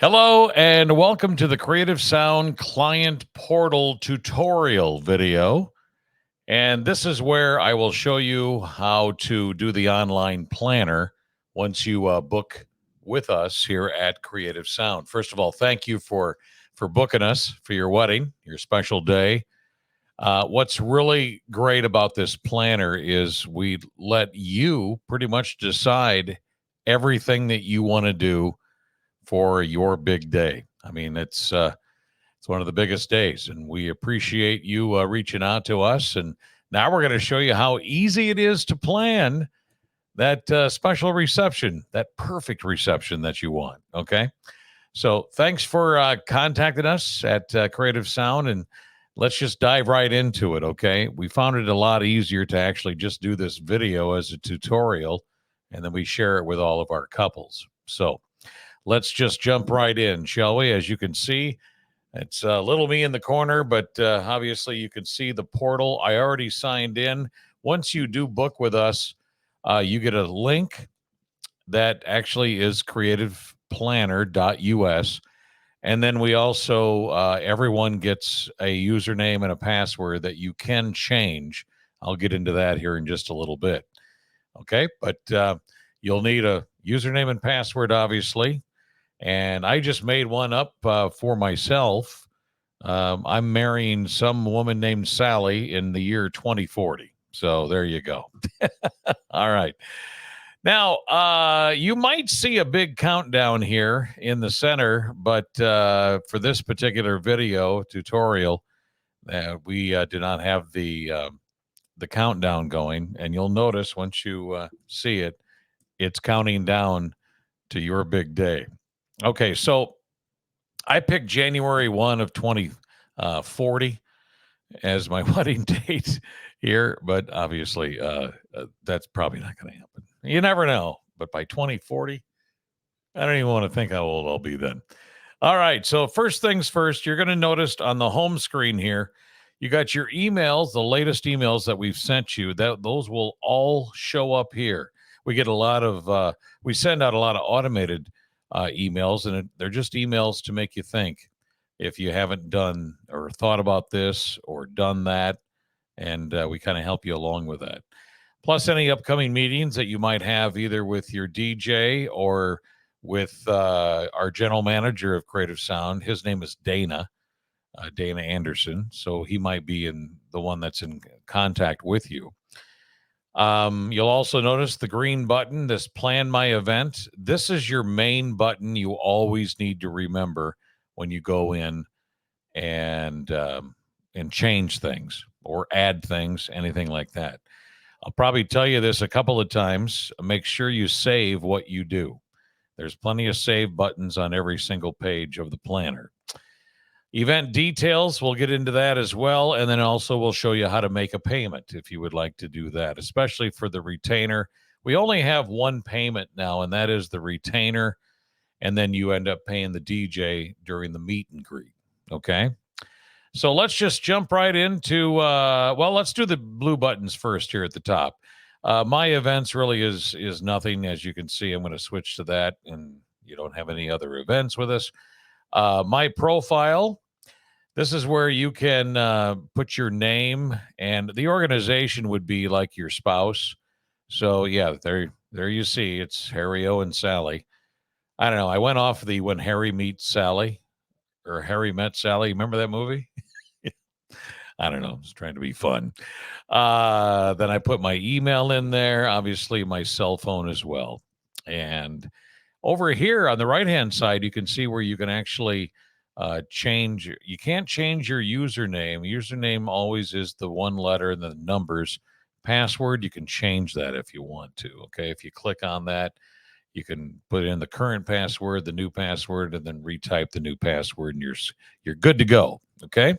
Hello and welcome to the Creative Sound Client Portal tutorial video. And this is where I will show you how to do the online planner once you book with us here at Creative Sound. First of all, thank you for booking us for your wedding, your special day. What's really great about this planner is we let you pretty much decide everything that you want to do for your big day. I mean, it's one of the biggest days, and we appreciate you reaching out to us. And now we're going to show you how easy it is to plan that special reception, that perfect reception that you want. Okay, so thanks for contacting us at Creative Sound, and let's just dive right into it. Okay, we found it a lot easier to actually just do this video as a tutorial, and then we share it with all of our couples. So let's just jump right in, shall we? As you can see, it's little me in the corner, but obviously you can see the portal. I already signed in. Once you do book with us, you get a link that actually is creativeplanner.us. And then we also, everyone gets a username and a password that you can change. I'll get into that here in just a little bit. Okay, but you'll need a username and password, obviously. And I just made one up for myself. I'm marrying some woman named Sally in the year 2040. So there you go. All right. Now, you might see a big countdown here in the center, but for this particular video tutorial, we do not have the countdown going. And you'll notice once you see it, it's counting down to your big day. Okay, so I picked January 1 of 2040 as my wedding date here, but obviously that's probably not going to happen. You never know, but by 2040, I don't even want to think how old I'll be then. All right, so first things first, you're going to notice on the home screen here, you got your emails, the latest emails that we've sent you. Those will all show up here. We get a lot of we send out a lot of automated emails, and they're just emails to make you think if you haven't done or thought about this or done that, and we kind of help you along with that. Plus, any upcoming meetings that you might have either with your DJ or with our general manager of Creative Sound. His name is Dana. Dana Anderson, so he might be in the one that's in contact with you. You'll also notice the green button, this plan my event. This is your main button you always need to remember when you go in and change things or add things, anything like that. I'll probably tell you this a couple of times. Make sure you save what you do. There's plenty of save buttons on every single page of the planner. Event details, we'll get into that as well. And then also we'll show you how to make a payment if you would like to do that, especially for the retainer. We only have one payment now, and that is the retainer. And then you end up paying the DJ during the meet and greet. Okay. So let's just jump right into, let's do the blue buttons first here at the top. My events really is nothing. As you can see, I'm going to switch to that, and you don't have any other events with us. My profile. This is where you can put your name, and the organization would be like your spouse. So yeah, there you see, it's Harry O and Sally. I don't know. I went off the When Harry Meets Sally or Harry Met Sally. Remember that movie? I don't know. I was trying to be fun. Then I put my email in there, obviously my cell phone as well. And over here on the right-hand side, you can see where you can actually change. You can't change your username. Username always is the one letter and the numbers. Password, you can change that if you want to. Okay, if you click on that, you can put in the current password, the new password, and then retype the new password, and you're good to go. Okay.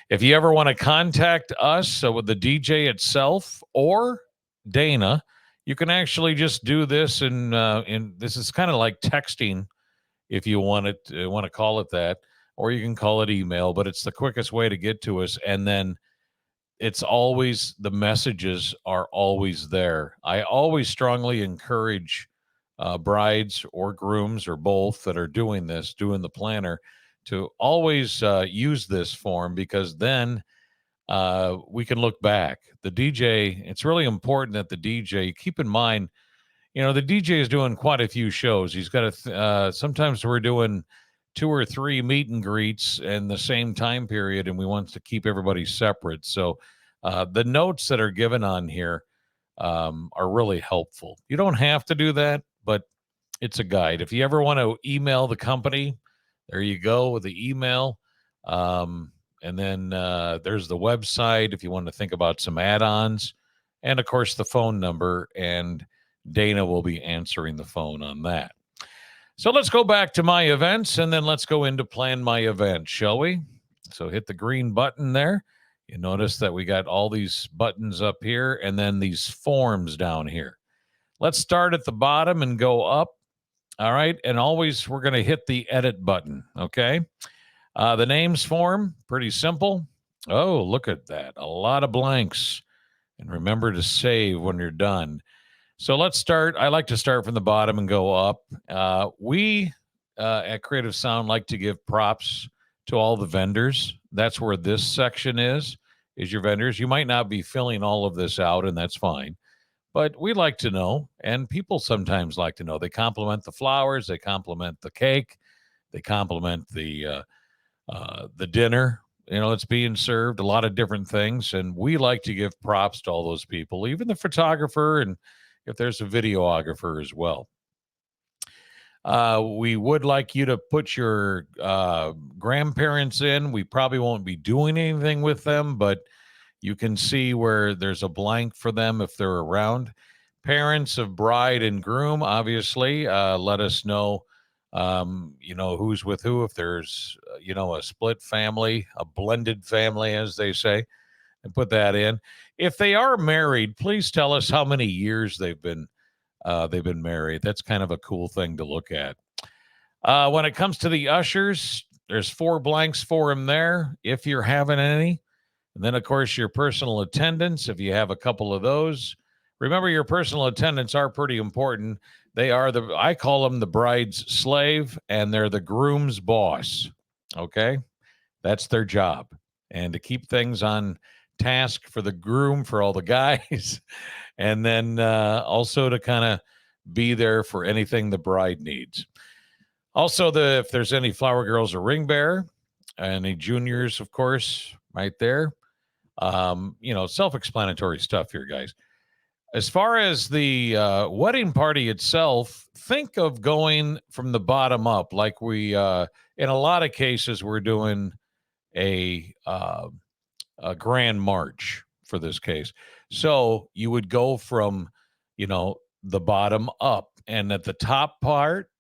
If you ever want to contact us with the DJ itself or Dana, you can actually just do this, and this is kind of like texting, if you want to call it that, or you can call it email. But it's the quickest way to get to us, and then it's always the messages are always there. I always strongly encourage brides or grooms or both that are doing this, doing the planner, to always use this form, because then we can look back. The DJ, it's really important that the DJ, keep in mind, the DJ is doing quite a few shows. He's got sometimes we're doing 2 or 3 meet and greets in the same time period, and we want to keep everybody separate. So the notes that are given on here are really helpful. You don't have to do that, but it's a guide. If you ever want to email the company, there you go with the email. And then there's the website if you want to think about some add-ons, and of course the phone number, and Dana will be answering the phone on that. So let's go back to my events, and then let's go into plan my event, shall we? So hit the green button there. You notice that we got all these buttons up here and then these forms down here. Let's start at the bottom and go up. All right. And always we're going to hit the edit button. Okay. The names form, pretty simple. Oh, look at that. A lot of blanks. And remember to save when you're done. So let's start. I like to start from the bottom and go up. We at Creative Sound like to give props to all the vendors. That's where this section is your vendors. You might not be filling all of this out, and that's fine. But we like to know, and people sometimes like to know. They compliment the flowers. They compliment the cake. They compliment the dinner, that's being served, a lot of different things. And we like to give props to all those people, even the photographer, and if there's a videographer as well. We would like you to put your grandparents in. We probably won't be doing anything with them, but you can see where there's a blank for them if they're around. Parents of bride and groom, obviously, let us know, who's with who. If there's, a split family, a blended family, as they say, and put that in. If they are married, please tell us how many years they've been married. That's kind of a cool thing to look at. When it comes to the ushers, there's 4 blanks for them there, if you're having any. And then, of course, your personal attendants, if you have a couple of those. Remember, your personal attendants are pretty important. They are I call them the bride's slave, and they're the groom's boss. Okay? That's their job. And to keep things on task for the groom, for all the guys, and then also to kind of be there for anything the bride needs. Also, if there's any flower girls or ring bearer, any juniors, of course, right there. Self-explanatory stuff here, guys. As far as the wedding party itself, think of going from the bottom up. Like we, in a lot of cases, we're doing a grand march for this case. So you would go from, the bottom up, and at the top part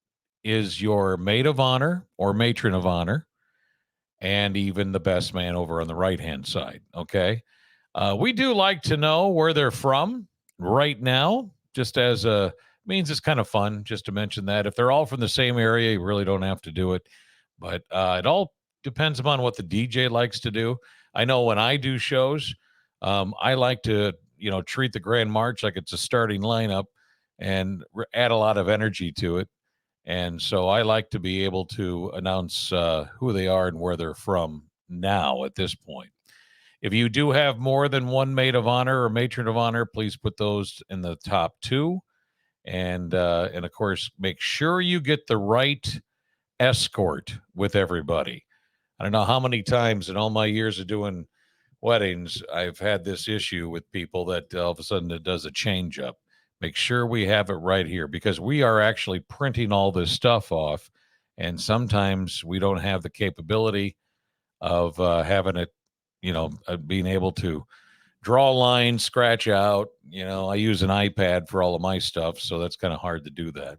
is your maid of honor or matron of honor, and even the best man over on the right-hand side. Okay. We do like to know where they're from right now, just as means it's kind of fun just to mention that. If they're all from the same area, you really don't have to do it. But it all depends upon what the DJ likes to do. I know when I do shows, I like to, treat the Grand March like it's a starting lineup and add a lot of energy to it. And so I like to be able to announce who they are and where they're from now at this point. If you do have more than one maid of honor or matron of honor, please put those in the top 2. And of course, make sure you get the right escort with everybody. I don't know how many times in all my years of doing weddings, I've had this issue with people that all of a sudden it does a change up. Make sure we have it right here, because we are actually printing all this stuff off. And sometimes we don't have the capability of having it, being able to draw lines, scratch out. I use an iPad for all of my stuff, so that's kind of hard to do that.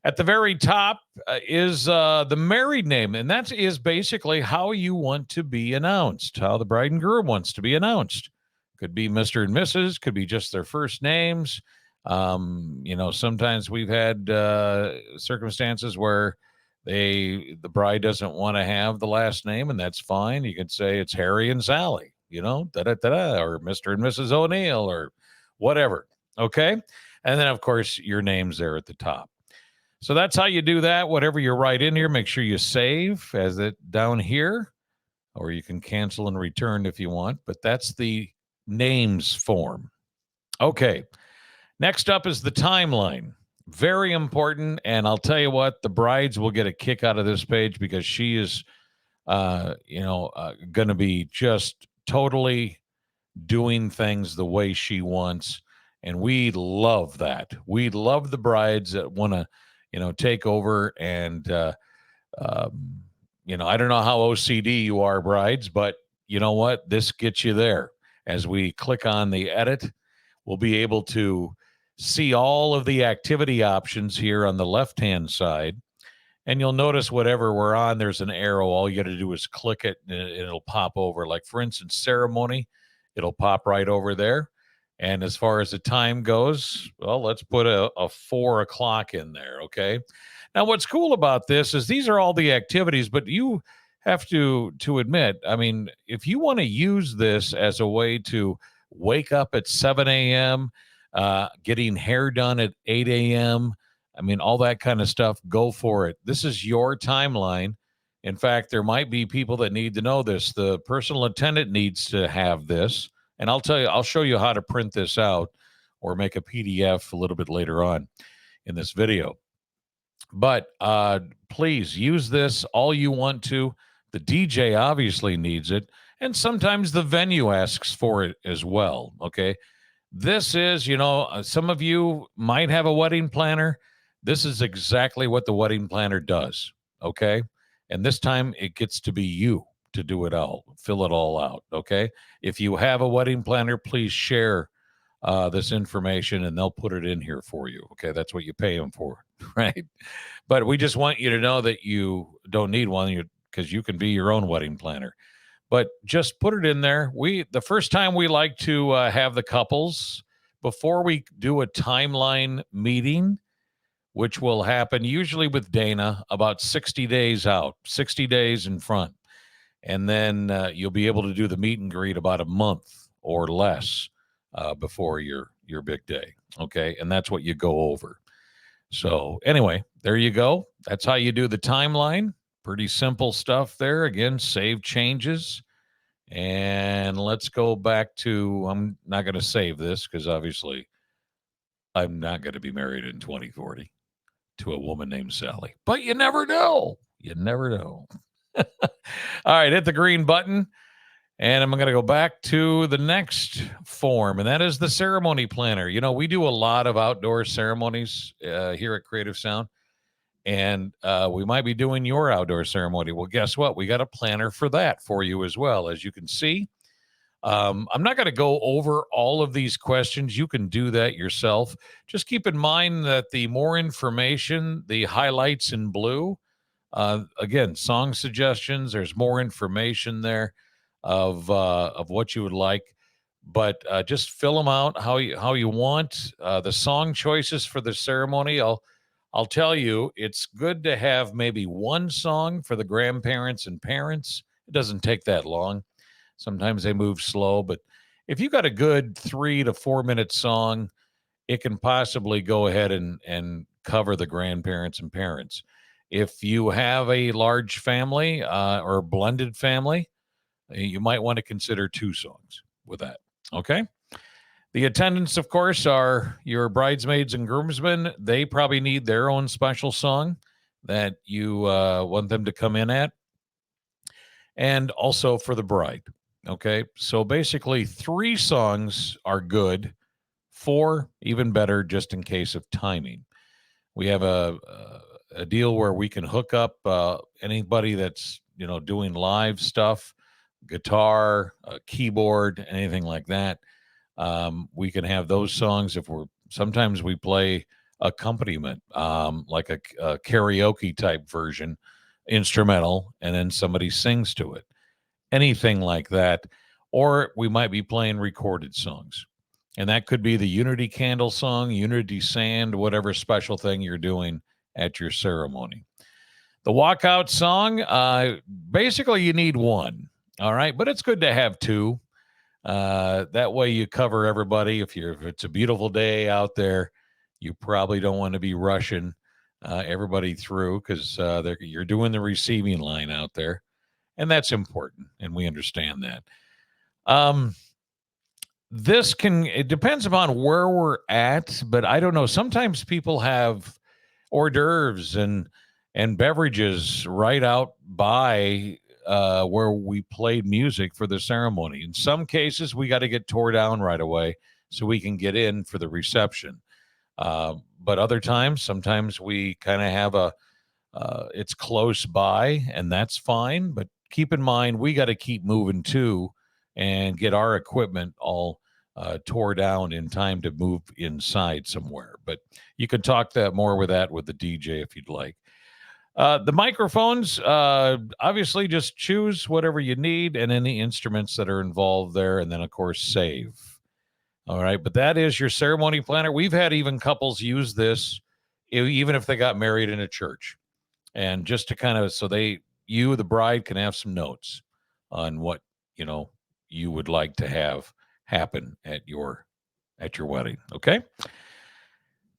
At the very top is the married name, and that is basically how you want to be announced, how the bride and groom wants to be announced. Could be Mr. and Mrs., could be just their first names. Sometimes we've had circumstances where the bride doesn't want to have the last name, and that's fine. You could say it's Harry and Sally, or Mr. and Mrs. O'Neill or whatever. Okay. And then, of course, your name's there at the top. So that's how you do that. Whatever you write in here, make sure you save as it down here, or you can cancel and return if you want. But that's the names form. Okay. Next up is the timeline. Very important. And I'll tell you what, the brides will get a kick out of this page because she is, going to be just totally doing things the way she wants. And we love that. We love the brides that want to, take over. And, I don't know how OCD you are, brides, but you know what? This gets you there. As we click on the edit, we'll be able to see all of the activity options here on the left-hand side. And you'll notice whatever we're on, there's an arrow. All you got to do is click it and it'll pop over. Like, for instance, ceremony, it'll pop right over there. And as far as the time goes, well, let's put a 4 o'clock in there, okay? Now, what's cool about this is these are all the activities, but you have to admit, I mean, if you want to use this as a way to wake up at 7 a.m., getting hair done at 8 a.m., I mean, all that kind of stuff, go for it. This is your timeline. In fact, there might be people that need to know this. The personal attendant needs to have this. And I'll show you how to print this out or make a PDF a little bit later on in this video. But please use this all you want to. The DJ obviously needs it. And sometimes the venue asks for it as well. Okay. This is, some of you might have a wedding planner. This is exactly what the wedding planner does. Okay. And this time it gets to be you to do it all, fill it all out. Okay. If you have a wedding planner, please share this information and they'll put it in here for you. Okay. That's what you pay them for. Right. But we just want you to know that you don't need one because you can be your own wedding planner. But just put it in there. The first time we like to have the couples before we do a timeline meeting, which will happen usually with Dana about 60 days out, 60 days in front. And then you'll be able to do the meet and greet about a month or less before your big day. Okay. And that's what you go over. So anyway, there you go. That's how you do the timeline. Pretty simple stuff there. Again, save changes. And let's go back to, I'm not going to save this because obviously I'm not going to be married in 2040 to a woman named Sally. But you never know. You never know. All right, hit the green button. And I'm going to go back to the next form, and that is the ceremony planner. We do a lot of outdoor ceremonies here at Creative Sound, and we might be doing your outdoor ceremony. Well, guess what? We got a planner for that for you as well. As you can see, I'm not going to go over all of these questions. You can do that yourself. Just keep in mind that the more information, the highlights in blue, again, song suggestions, there's more information there of what you would like, but just fill them out how you want. The song choices for the ceremony, I'll tell you, it's good to have maybe one song for the grandparents and parents. It doesn't take that long. Sometimes they move slow, but if you got a good 3 to 4 minute song, it can possibly go ahead and cover the grandparents and parents. If you have a large family or a blended family, you might want to consider 2 songs with that. Okay. The attendants, of course, are your bridesmaids and groomsmen. They probably need their own special song that you want them to come in at. And also for the bride. Okay. So basically 3 songs are good, 4 even better, just in case of timing. We have a deal where we can hook up anybody that's, doing live stuff, guitar, keyboard, anything like that. We can have those songs sometimes we play accompaniment, like a karaoke type version, instrumental, and then somebody sings to it, anything like that. Or we might be playing recorded songs, and that could be the Unity Candle song, Unity Sand, whatever special thing you're doing at your ceremony. The walkout song, basically you need 1. All right. But it's good to have 2. That way you cover everybody. If it's a beautiful day out there, You probably don't want to be rushing everybody through because you're doing the receiving line out there, and that's important, and we understand that. Um, it depends upon where we're at, but I don't know. Sometimes people have hors d'oeuvres and beverages right out by where we played music for the ceremony. In some cases, we got to get tore down right away so we can get in for the reception. But other times, sometimes we kind of have it's close by, and that's fine. But keep in mind, we got to keep moving too and get our equipment all tore down in time to move inside somewhere. But you can talk that more with the DJ if you'd like. The microphones, obviously, just choose whatever you need and any instruments that are involved there, and then, of course, save. All right, but that is your ceremony planner. We've had even couples use this, even if they got married in a church, and just to kind of you, the bride, can have some notes on what you would like to have happen at your wedding. Okay,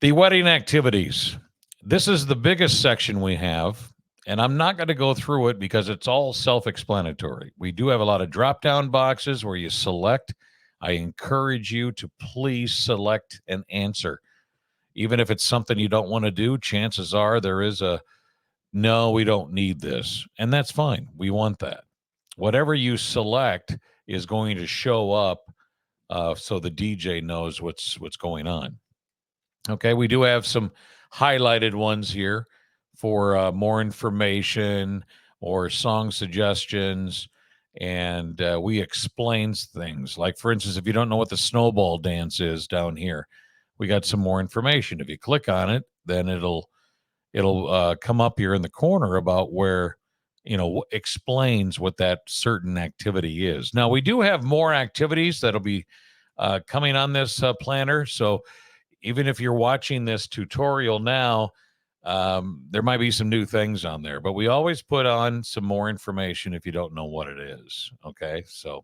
the wedding activities. This is the biggest section we have, and I'm not going to go through it because it's all self-explanatory. We do have a lot of drop-down boxes where you select. I encourage you to please select an answer. Even if it's something you don't want to do, chances are there is a no, we don't need this. And that's fine. We want that. Whatever you select is going to show up so the DJ knows what's going on. Okay, we do have some highlighted ones here for more information or song suggestions, and we explains things. Like, for instance, if you don't know what the snowball dance is down here, we got some more information. If you click on it, then it'll come up here in the corner about where explains what that certain activity is. Now, we do have more activities that'll be coming on this planner, so even if you're watching this tutorial now, there might be some new things on there, but we always put on some more information if you don't know what it is. Okay, so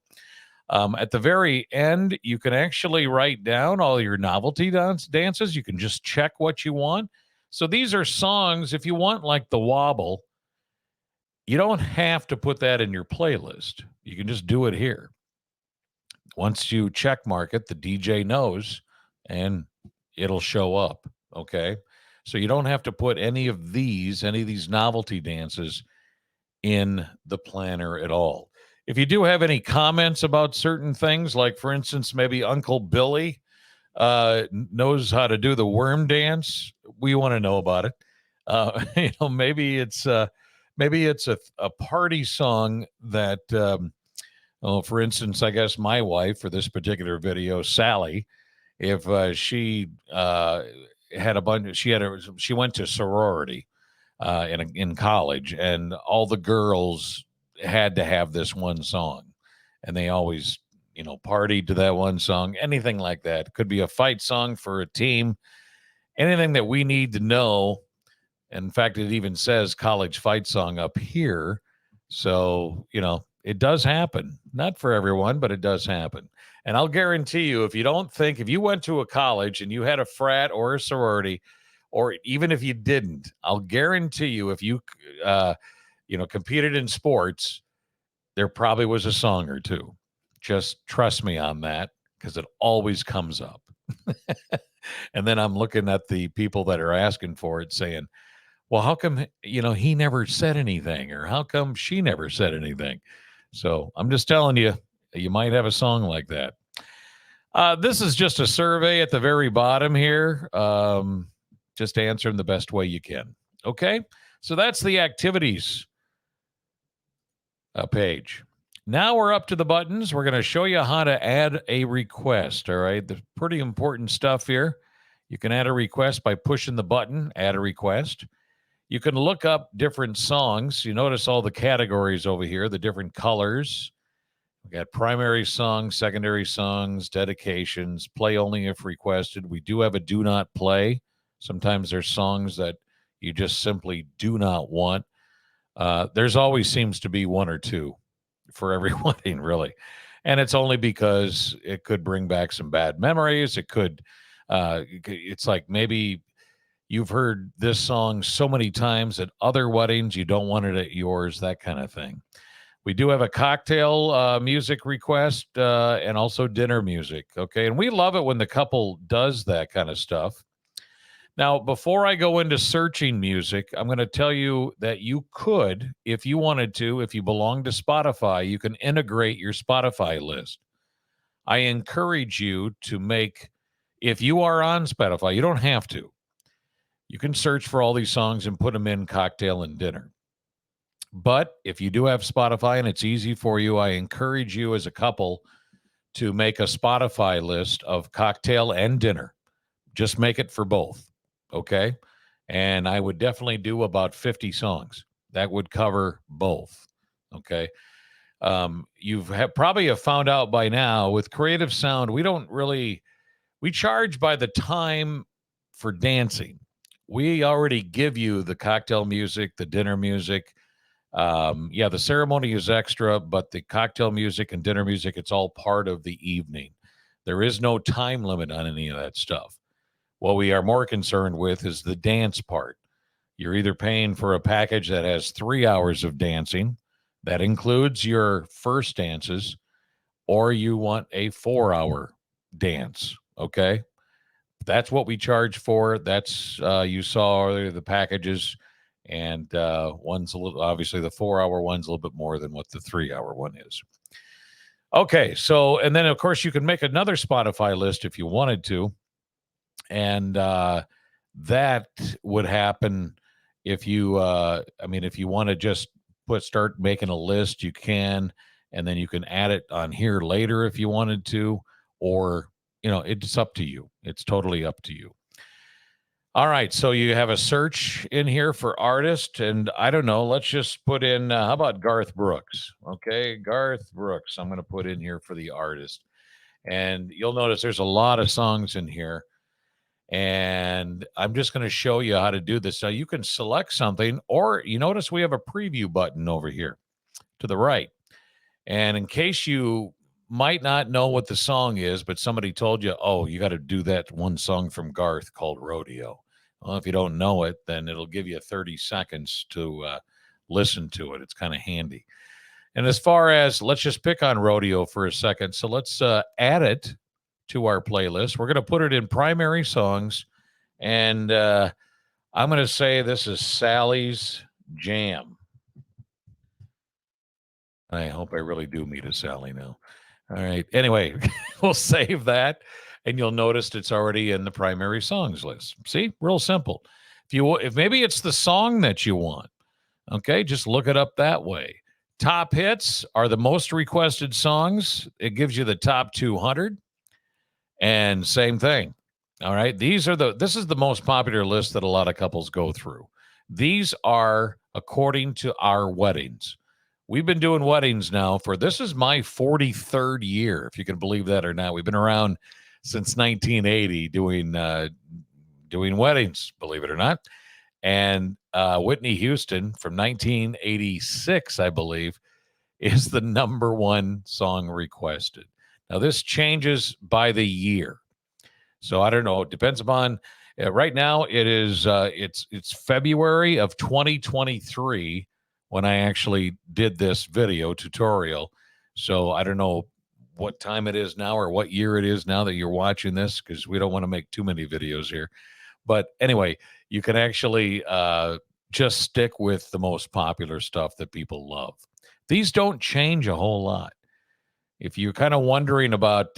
at the very end, you can actually write down all your novelty dances. You can just check what you want. So these are songs, if you want like the wobble, you don't have to put that in your playlist. You can just do it here. Once you check mark it, the DJ knows, and it'll show up. Okay. So you don't have to put any of these novelty dances in the planner at all. If you do have any comments about certain things, like for instance, maybe Uncle Billy knows how to do the worm dance, we want to know about it. Maybe it's a party song that, for instance, I guess my wife for this particular video, Sally, if she had a bunch, she went to sorority in college, and all the girls had to have this one song, and they always partied to that one song. Anything like that. It could be a fight song for a team, anything that we need to know. In fact, it even says college fight song up here. So, it does happen. Not for everyone, but it does happen. And I'll guarantee you, if you went to a college and you had a frat or a sorority, or even if you didn't, I'll guarantee you, if you, competed in sports, there probably was a song or two. Just trust me on that, because it always comes up. And then I'm looking at the people that are asking for it saying, well, how come, he never said anything, or how come she never said anything? So I'm just telling you, you might have a song like that. This is just a survey at the very bottom here. Just answer them the best way you can. Okay. So that's the activities page. Now we're up to the buttons. We're going to show you how to add a request. All right. The pretty important stuff here. You can add a request by pushing the button, add a request. You can look up different songs. You notice all the categories over here, the different colors. We got primary songs, secondary songs, dedications, play only if requested. We do have a do not play. Sometimes there's songs that you just simply do not want. There's always seems to be one or two for every wedding, really. And it's only because it could bring back some bad memories. It could It's like maybe you've heard this song so many times at other weddings, you don't want it at yours, that kind of thing. We do have a cocktail music request and also dinner music. Okay. And we love it when the couple does that kind of stuff. Now, before I go into searching music, I'm going to tell you that you could, if you wanted to, if you belong to Spotify, you can integrate your Spotify list. I encourage you to make, if you are on Spotify, you don't have to. You can search for all these songs and put them in cocktail and dinner. But if you do have Spotify and it's easy for you, I encourage you as a couple to make a Spotify list of cocktail and dinner. Just make it for both. Okay. And I would definitely do about 50 songs. That would cover both. Okay. Probably have found out by now with Creative Sound, we charge by the time for dancing. We already give you the cocktail music, the dinner music. The ceremony is extra, but the cocktail music and dinner music, it's all part of the evening. There is no time limit on any of that stuff. What we are more concerned with is the dance part. You're either paying for a package that has 3 hours of dancing, that includes your first dances, or you want a 4-hour dance. Okay. That's what we charge for. That's, you saw earlier the packages. And one's a little, obviously, the 4-hour one's a little bit more than what the 3-hour one is. Okay. So, and then, of course, you can make another Spotify list if you wanted to. And that would happen if you, if you want to just start making a list, you can, and then you can add it on here later if you wanted to, or, it's up to you. It's totally up to you. All right. So you have a search in here for artist, and I don't know. Let's just put in, how about Garth Brooks? Okay. Garth Brooks. I'm going to put in here for the artist. And you'll notice there's a lot of songs in here. And I'm just going to show you how to do this. So you can select something, or you notice we have a preview button over here to the right. And in case you might not know what the song is, but somebody told you, oh, you got to do that one song from Garth called Rodeo. Well, if you don't know it, then it'll give you 30 seconds to listen to it. It's kind of handy. And as far as, let's just pick on Rodeo for a second. So let's add it to our playlist. We're going to put it in primary songs. And I'm going to say this is Sally's Jam. I hope I really do meet a Sally now. All right. Anyway, we'll save that, and you'll notice it's already in the primary songs list. See, real simple. If maybe it's the song that you want, okay, just look it up that way. Top hits are the most requested songs. It gives you the top 200, and same thing. All right. This is the most popular list that a lot of couples go through. These are according to our weddings. We've been doing weddings now this is my 43rd year, if you can believe that or not. We've been around since 1980 doing weddings, believe it or not. And Whitney Houston from 1986, I believe, is the number one song requested. Now, this changes by the year. So I don't know. It depends upon, right now it is, it's February of 2023 when I actually did this video tutorial. So I don't know what time it is now or what year it is now that you're watching this, because we don't want to make too many videos here. But anyway, you can actually just stick with the most popular stuff that people love. These don't change a whole lot. If you're kind of wondering about,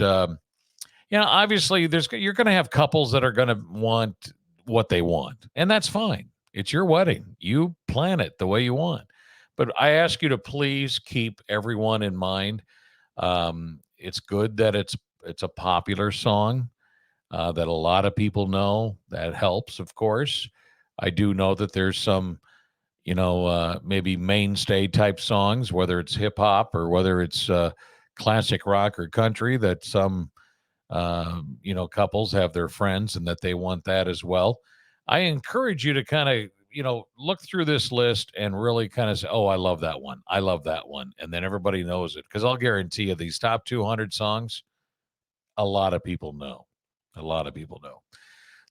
obviously you're going to have couples that are going to want what they want, and that's fine. It's your wedding. You plan it the way you want. But I ask you to please keep everyone in mind. It's good that it's a popular song that a lot of people know. That helps, of course. I do know that there's some, maybe mainstay type songs, whether it's hip hop or whether it's classic rock or country, that some, couples have their friends and that they want that as well. I encourage you to kind of, look through this list and really kind of say, oh, I love that one. I love that one. And then everybody knows it. Because I'll guarantee you these top 200 songs, a lot of people know. A lot of people know.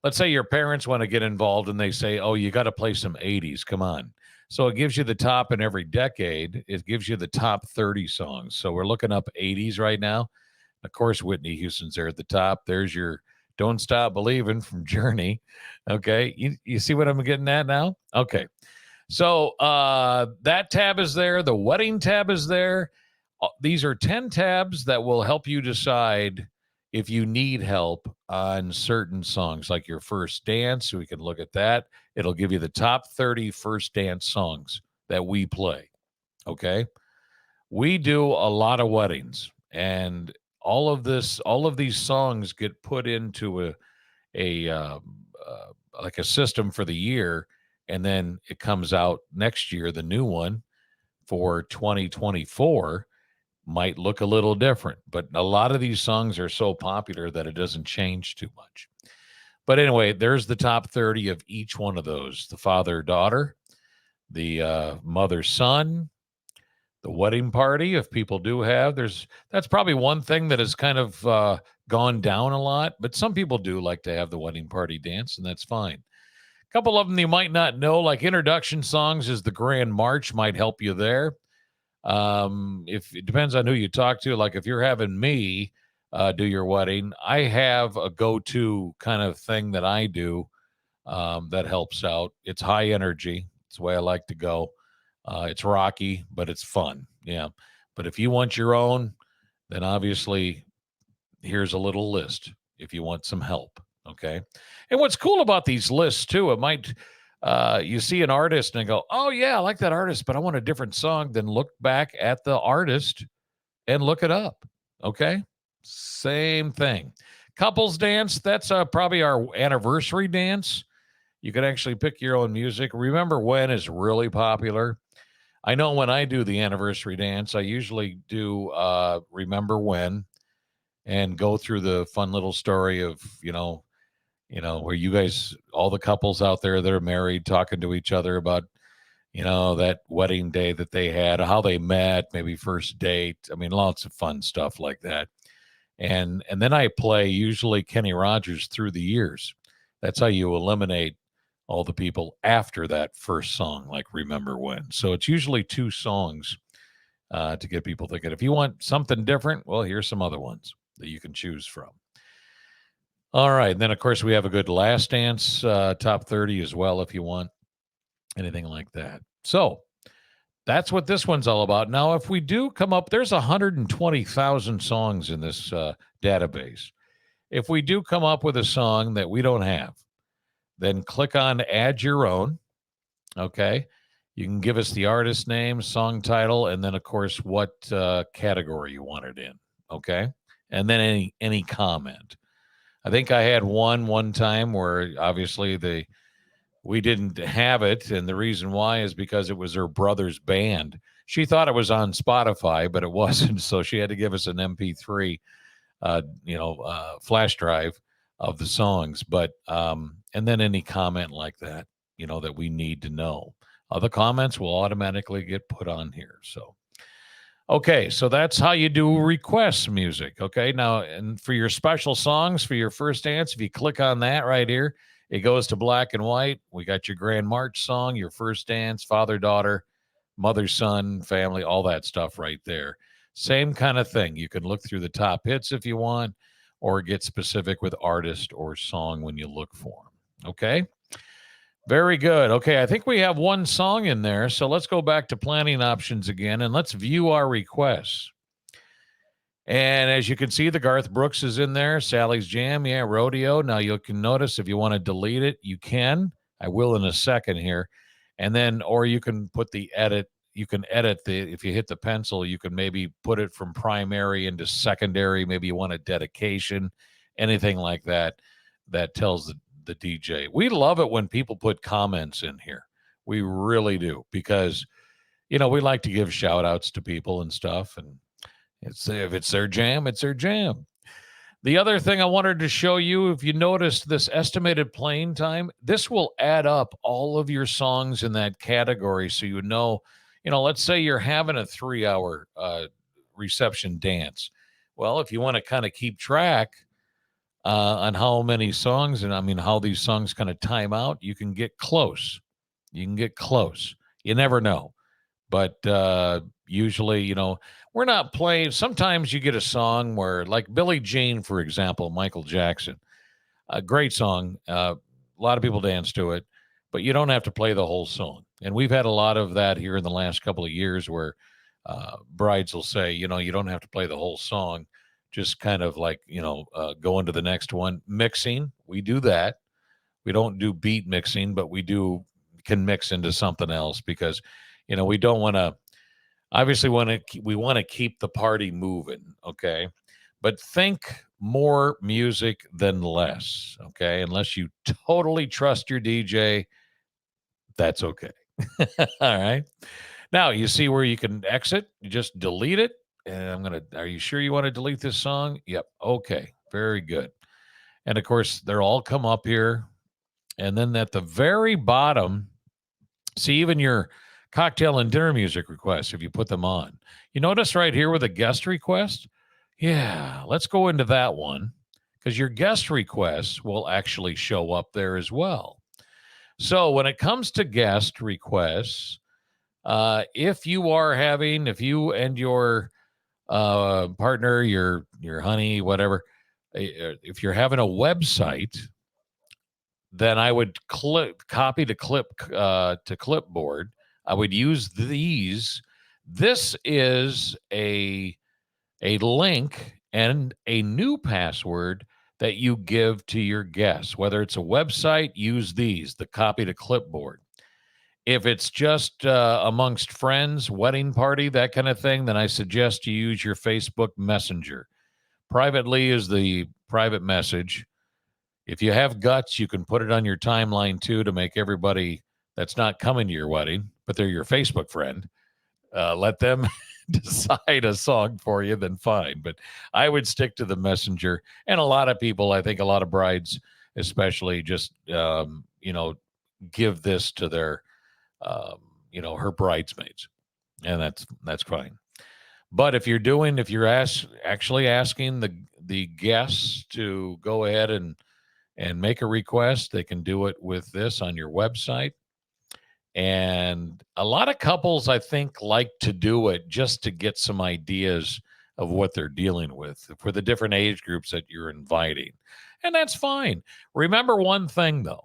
Let's say your parents want to get involved and they say, oh, you got to play some 80s. Come on. So it gives you the top in every decade. It gives you the top 30 songs. So we're looking up 80s right now. Of course, Whitney Houston's there at the top. There's your Don't Stop Believing from Journey. Okay. You see what I'm getting at now? Okay. So that tab is there. The wedding tab is there. These are 10 tabs that will help you decide if you need help on certain songs, like your first dance. We can look at that. It'll give you the top 30 first dance songs that we play. Okay. We do a lot of weddings, and all of these songs get put into a like a system for the year, and then it comes out next year. The new one for 2024 might look a little different, but a lot of these songs are so popular that it doesn't change too much. But anyway, there's the top 30 of each one of those: the father daughter, the mother son, the wedding party. If people do have, that's probably one thing that has kind of gone down a lot, but some people do like to have the wedding party dance, and that's fine. A couple of them you might not know, like introduction songs, is the Grand March, might help you there. If it depends on who you talk to, like if you're having me do your wedding, I have a go-to kind of thing that I do that helps out. It's high energy. It's the way I like to go. It's rocky, but it's fun. Yeah. But if you want your own, then obviously here's a little list if you want some help. Okay. And what's cool about these lists too, it might you see an artist and go, oh yeah, I like that artist, but I want a different song. Then look back at the artist and look it up. Okay. Same thing. Couples dance, that's probably our anniversary dance. You can actually pick your own music. Remember When is really popular. I know when I do the anniversary dance, I usually do Remember When and go through the fun little story of, where you guys, all the couples out there that are married, talking to each other about, that wedding day that they had, how they met, maybe first date. I mean, lots of fun stuff like that. And then I play usually Kenny Rogers Through the Years. That's how you eliminate all the people after that first song, like Remember When. So it's usually two songs to get people thinking. If you want something different, well, here's some other ones that you can choose from. All right. And then, of course, we have a good Last Dance top 30 as well, if you want anything like that. So that's what this one's all about. Now, if we do come up, there's 120,000 songs in this database. If we do come up with a song that we don't have, then click on Add Your Own. Okay. You can give us the artist name, song title, and then, of course, what category you want it in. Okay. And then any comment. I think I had one time where obviously we didn't have it, and the reason why is because it was her brother's band. She thought it was on Spotify, but it wasn't, so she had to give us an MP3, flash drive of the songs. But and then any comment like that, that we need to know. Other comments will automatically get put on here. So. Okay, so that's how you do request music. Okay, now, and for your special songs for your first dance, if you click on that right here, it goes to black and white. We got your Grand March song, your first dance, father, daughter, mother, son, family, all that stuff right there. Same kind of thing. You can look through the top hits if you want, or get specific with artist or song when you look for them. Okay. Very good. Okay, I think we have one song in there. So let's go back to planning options again and let's view our requests. And as you can see, the Garth Brooks is in there. Sally's Jam, yeah, Rodeo. Now you can notice if you want to delete it, you can. I will in a second here. And then, or you can put the edit. You can edit if you hit the pencil, you can maybe put it from primary into secondary. Maybe you want a dedication, anything like that, that tells the DJ. We love it when people put comments in here. We really do, because we like to give shout outs to people and stuff, and if it's their jam, it's their jam. The other thing I wanted to show you, if you noticed this estimated playing time, this will add up all of your songs in that category, so let's say you're having a 3-hour reception dance. Well, if you want to kind of keep track on how many songs, and I mean how these songs kind of time out. You can get close. You can get close. You never know. But usually, we're not playing. Sometimes you get a song where, like Billie Jean, for example, Michael Jackson, a great song. A lot of people dance to it, but you don't have to play the whole song. And we've had a lot of that here in the last couple of years where brides will say, you don't have to play the whole song. Just kind of like, go into the next one. Mixing, we do that. We don't do beat mixing, but can mix into something else because, we don't want to, obviously we want to keep the party moving. Okay. But think more music than less. Okay. Unless you totally trust your DJ, that's okay. All right. Now you see where you can exit. You just delete it. And are you sure you want to delete this song? Yep. Okay. Very good. And of course, they're all come up here. And then at the very bottom, see, even your cocktail and dinner music requests, if you put them on, you notice right here with a guest request. Yeah. Let's go into that one because your guest requests will actually show up there as well. So when it comes to guest requests, if you and your partner, your honey, whatever, if you're having a website, then I would copy to clipboard. I would use these. This is a link and a new password that you give to your guests. Whether it's a website, use these, the copy to clipboard. If it's just amongst friends, wedding party, that kind of thing, then I suggest you use your Facebook Messenger. Privately is the private message. If you have guts, you can put it on your timeline too to make everybody that's not coming to your wedding, but they're your Facebook friend, let them decide a song for you, then fine. But I would stick to the messenger. And a lot of people, I think a lot of brides especially, just, give this to their, her bridesmaids. And that's fine. But if you're actually asking the guests to go ahead and make a request, they can do it with this on your website. And a lot of couples, I think, like to do it just to get some ideas of what they're dealing with for the different age groups that you're inviting. And that's fine. Remember one thing, though.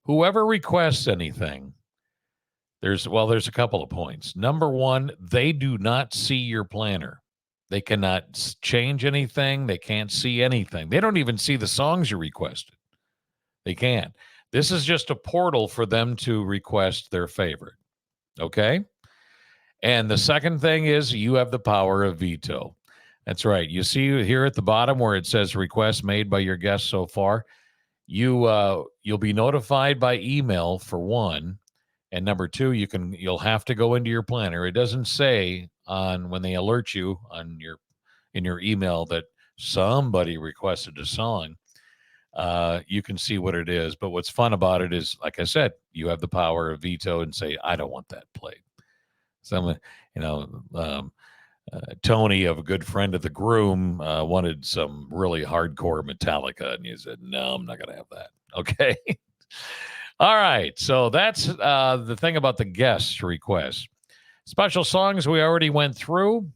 Whoever requests anything, there's a couple of points. Number one, they do not see your planner. They cannot change anything. They can't see anything. They don't even see the songs you requested. They can't. This is just a portal for them to request their favorite. Okay? And the second thing is you have the power of veto. That's right. You see here at the bottom where it says request made by your guests so far. You'll be notified by email for one. And number two, you'll have to go into your planner. It doesn't say on when they alert you in your email that somebody requested a song. You can see what it is. But what's fun about it is, like I said, you have the power of veto and say, I don't want that played. Some, Tony, of a good friend of the groom, wanted some really hardcore Metallica, and he said, no, I'm not going to have that. Okay. All right. So that's the thing about the guest request. Special songs we already went through.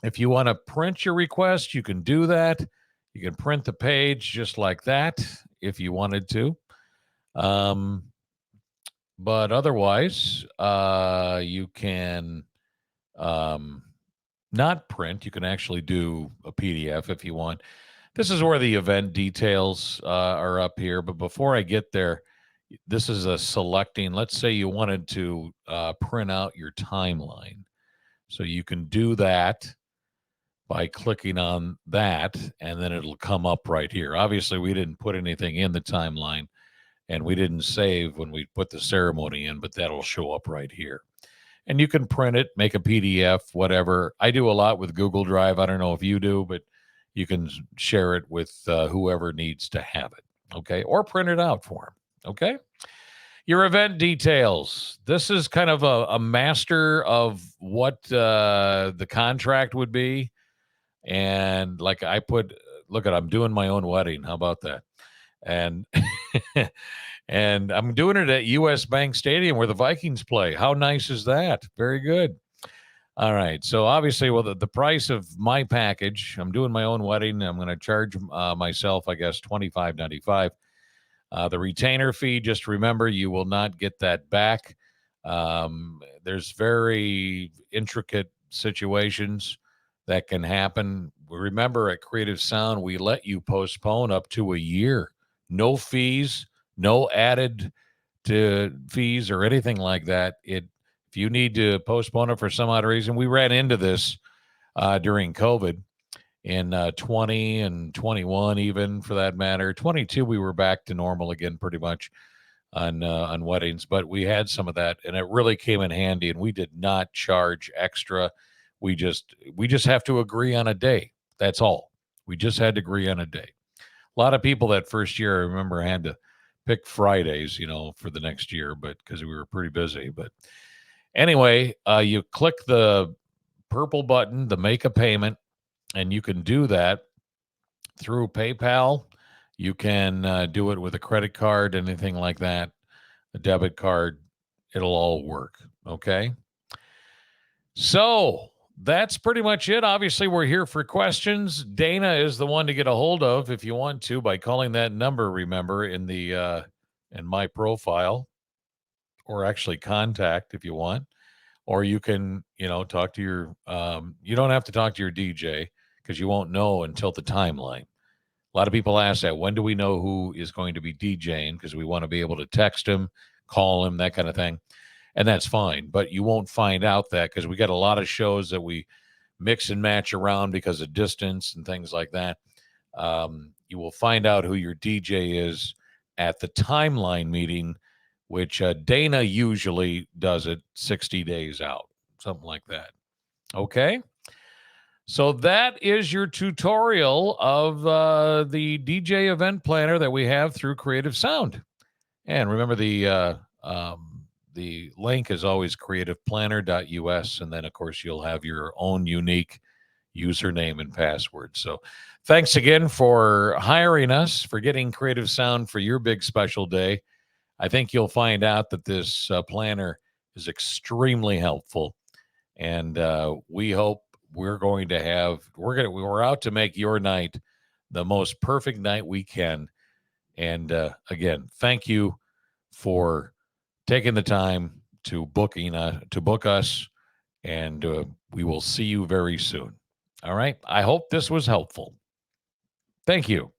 If you want to print your request, you can do that. You can print the page just like that if you wanted to. But otherwise, you can not print. You can actually do a PDF if you want. This is where the event details are up here. But before I get there, this is a selecting. Let's say you wanted to print out your timeline. So you can do that by clicking on that, and then it'll come up right here. Obviously, we didn't put anything in the timeline, and we didn't save when we put the ceremony in, but that'll show up right here. And you can print it, make a PDF, whatever. I do a lot with Google Drive. I don't know if you do, but you can share it with whoever needs to have it, okay? Or print it out for them, okay? Your event details. This is kind of a master of what the contract would be. And like I put look at, I'm doing my own wedding. How about that? And and I'm doing it at US Bank Stadium where the Vikings play. How nice is that? Very good. All right. So obviously, well, the price of my package, I'm doing my own wedding. I'm going to charge myself, I guess, $25.95. The retainer fee, just remember, you will not get that back. There's very intricate situations that can happen. Remember, at Creative Sound, we let you postpone up to a year. No fees, no added to fees or anything like that. If you need to postpone it for some odd reason, we ran into this during COVID in 20 and 21, even for that matter. 22, we were back to normal again, pretty much on weddings, but we had some of that, and it really came in handy. And we did not charge extra. We just have to agree on a day. That's all. We just had to agree on a day. A lot of people that first year, I remember, had to pick Fridays, for the next year, but because we were pretty busy. But anyway, you click the purple button, the make a payment, and you can do that through PayPal. You can do it with a credit card, anything like that, a debit card. It'll all work. Okay. So that's pretty much it. Obviously, we're here for questions. Dana is the one to get a hold of if you want to by calling that number. Remember in my profile, or actually contact if you want, or you can talk to your. You don't have to talk to your DJ because you won't know until the timeline. A lot of people ask that. When do we know who is going to be DJing? Because we want to be able to text him, call him, that kind of thing. And that's fine. But you won't find out that because we got a lot of shows that we mix and match around because of distance and things like that. You will find out who your DJ is at the timeline meeting, which Dana usually does it 60 days out, something like that. Okay. So that is your tutorial of the DJ event planner that we have through Creative Sound. And remember, the link is always creativeplanner.us. And then, of course, you'll have your own unique username and password. So thanks again for hiring us, for getting Creative Sound for your big special day. I think you'll find out that this planner is extremely helpful. And we hope we're out to make your night the most perfect night we can. And again, thank you for taking the time to book us, and we will see you very soon. All right. I hope this was helpful. Thank you.